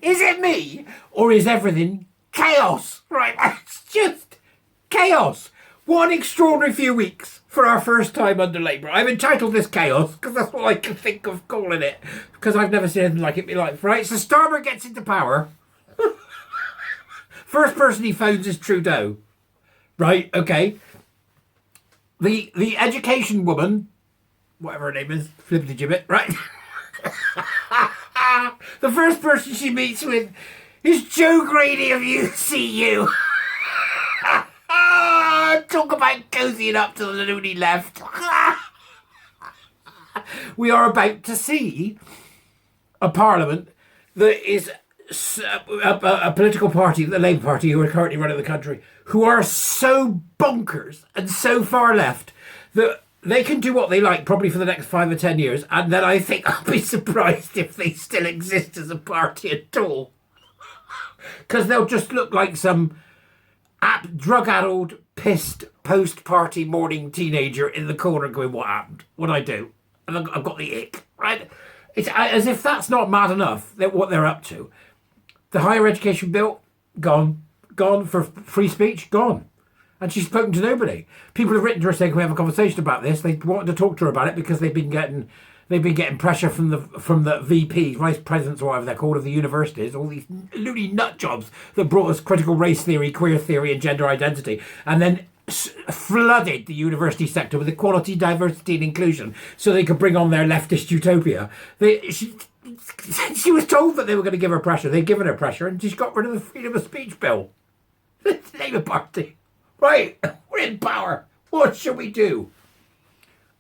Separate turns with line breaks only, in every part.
Is it me, or is everything chaos? Right, it's just chaos. One extraordinary few weeks for our first time under Labour. I've entitled this chaos because that's what I can think of calling it, because I've never seen anything like it in my life. Right, so Starmer gets into power. First person he phones is Trudeau. Right, okay. The education woman, whatever her name is, flippity gibbet, right? The first person she meets with is Joe Grady of UCU. Talk about cozying up to the loony left. We are about to see a parliament that is a political party, the Labour Party, who are currently running the country, who are so bonkers and so far left that they can do what they like probably for the next 5 or 10 years, and then I think I'll be surprised if they still exist as a party at all. Because they'll just look like some drug-addled, pissed, post-party morning teenager in the corner going, what happened? What'd I do? And I've got the ick, right? It's as if that's not mad enough, what they're up to. The higher education bill, gone. Gone for free speech, gone. And she's spoken to nobody. People have written to her saying, can we have a conversation about this? They wanted to talk to her about it because they've been getting pressure from the VPs, vice presidents, or whatever they're called, of the universities, all these loony nut jobs that brought us critical race theory, queer theory, and gender identity, and then flooded the university sector with equality, diversity, and inclusion so they could bring on their leftist utopia. She was told that they were going to give her pressure. They've given her pressure, and she's got rid of the freedom of speech bill. The Labour Party. Right, we're in power. What should we do?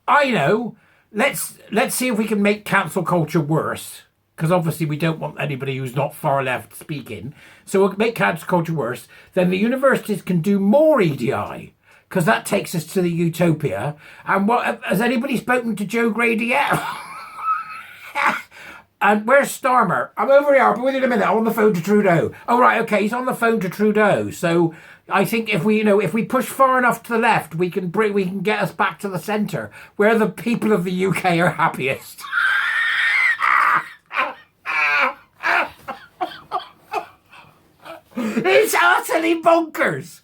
I know. Let's see if we can make cancel culture worse, because obviously we don't want anybody who's not far left speaking. So we'll make cancel culture worse. Then the universities can do more EDI, because that takes us to the utopia. And what has anybody spoken to Joe Grady yet? And where's Starmer? I'm over here. I'll be with you in a minute. I'm on the phone to Trudeau. Oh, right, okay. He's on the phone to Trudeau. So I think if we push far enough to the left, we can get us back to the centre, where the people of the UK are happiest. It's utterly bonkers.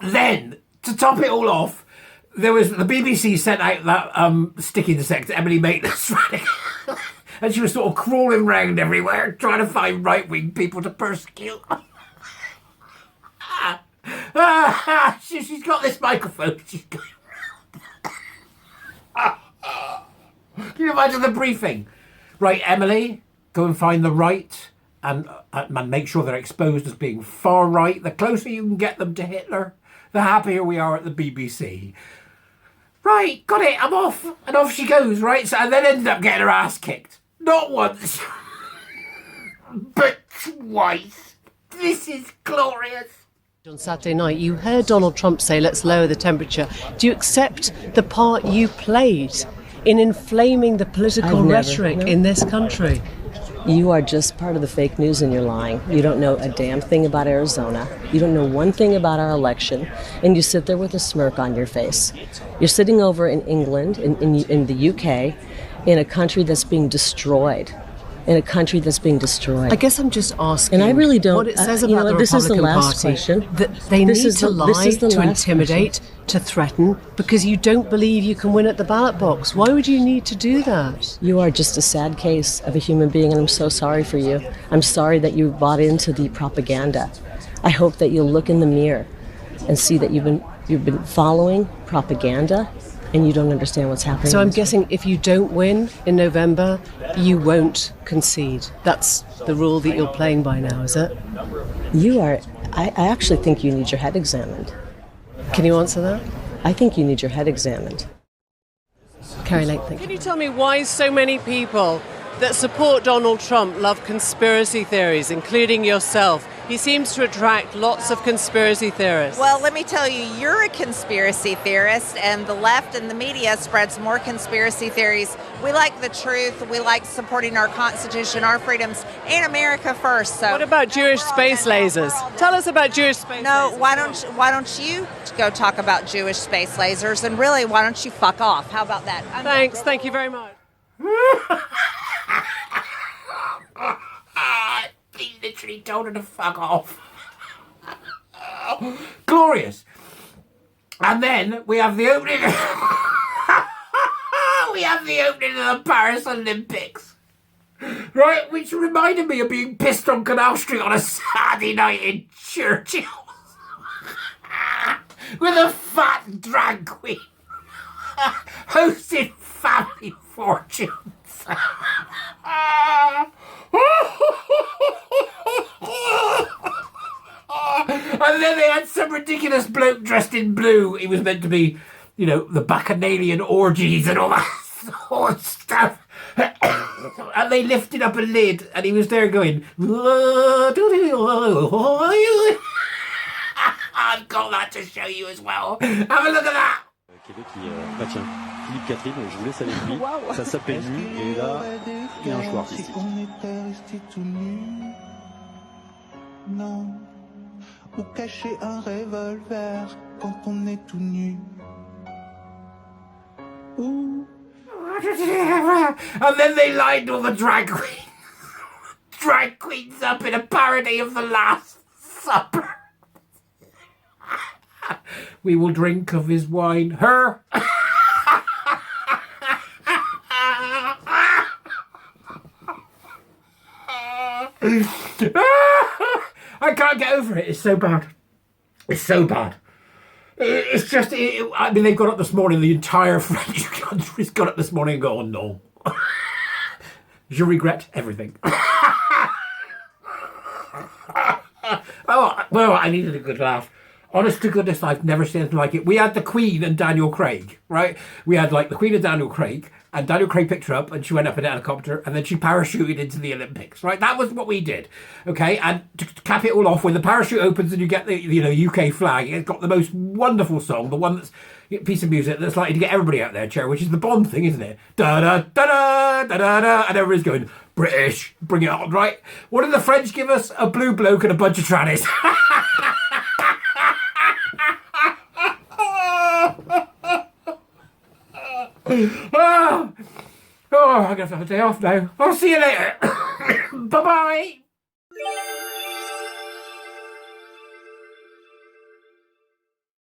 Then, to top it all off, there was the BBC sent out that sticking sector, Emily Maitland's running. And she was sort of crawling around everywhere, trying to find right-wing people to persecute. She's got this microphone. She's going... Can you imagine the briefing? Right, Emily, go and find the right and make sure they're exposed as being far right. The closer you can get them to Hitler, the happier we are at the BBC. Right, got it, I'm off. And off she goes, right? So, and then ended up getting her ass kicked. Not once, but twice. This is glorious.
On Saturday night, you heard Donald Trump say, let's lower the temperature. Do you accept the part you played in inflaming the political rhetoric in this country?
You are just part of the fake news and you're lying. You don't know a damn thing about Arizona. You don't know one thing about our election. And you sit there with a smirk on your face. You're sitting over in England, in the UK, in a country that's being destroyed. I
guess I'm just asking.
And I really don't.
What it says about the
this is the
Republican
last
Party,
question.
that they need to lie, to intimidate, to threaten, because you don't believe you can win at the ballot box. Why would you need to do that?
You are just a sad case of a human being, and I'm so sorry for you. I'm sorry that you bought into the propaganda. I hope that you'll look in the mirror and see that you've been following propaganda, and you don't understand what's happening.
So I'm guessing if you don't win in November, you won't concede. That's the rule that you're playing by now, is it?
You are. I actually think you need your head examined.
Can you answer that?
I think you need your head examined.
Carrie Lake, thank you. Can you tell me why so many people that support Donald Trump love conspiracy theories, including yourself? He seems to attract lots of conspiracy theorists.
Well, let me tell you, you're a conspiracy theorist, and the left and the media spreads more conspiracy theories. We like the truth. We like supporting our Constitution, our freedoms, and America first. So,
what about Jewish space lasers? Tell us about Jewish space lasers.
Why don't you go talk about Jewish space lasers? And really, why don't you fuck off? How about that?
Thanks. Thank you very much.
He literally told her to fuck off. Glorious. And then we have the opening. We have the opening of the Paris Olympics. Right, which reminded me of being pissed on Canal Street on a Saturday night in Churchill. With a fat drag queen. Hosting family fortunes. And then they had some ridiculous bloke dressed in blue. He was meant to be, the bacchanalian orgies and all that sort of stuff. And they lifted up a lid and he was there going... I've got that to show you as well. Have a look at that.
Tiens, Philippe Catherine, je vous laisse avec lui. Wow. Ça s'appelle Nu, et là, il y a un choix artistique. On était resté tout nu, non, ou cacher un revolver quand on est tout nu. Ooh.
And then they lined all the drag queens up in a parody of The Last Supper. We will drink of his wine. Her. I can't get over it. It's so bad. It's so bad. It's just, I mean, they've got up this morning, the entire French country's got up this morning and go, oh no. Je regret everything. Oh, well, I needed a good laugh. Honest to goodness, I've never seen anything like it. We had the Queen and Daniel Craig, right? We had the Queen and Daniel Craig, and Daniel Craig picked her up and she went up in a helicopter and then she parachuted into the Olympics, right? That was what we did, okay? And to cap it all off, when the parachute opens and you get the UK flag, it's got the most wonderful song, the one that's a piece of music that's likely to get everybody out there, Chair, which is the Bond thing, isn't it? Da-da-da-da, and everybody's going, British, bring it on, right? What did the French give us? A blue bloke and a bunch of trannies. I'm going to have a day off now. I'll see you later. Bye-bye.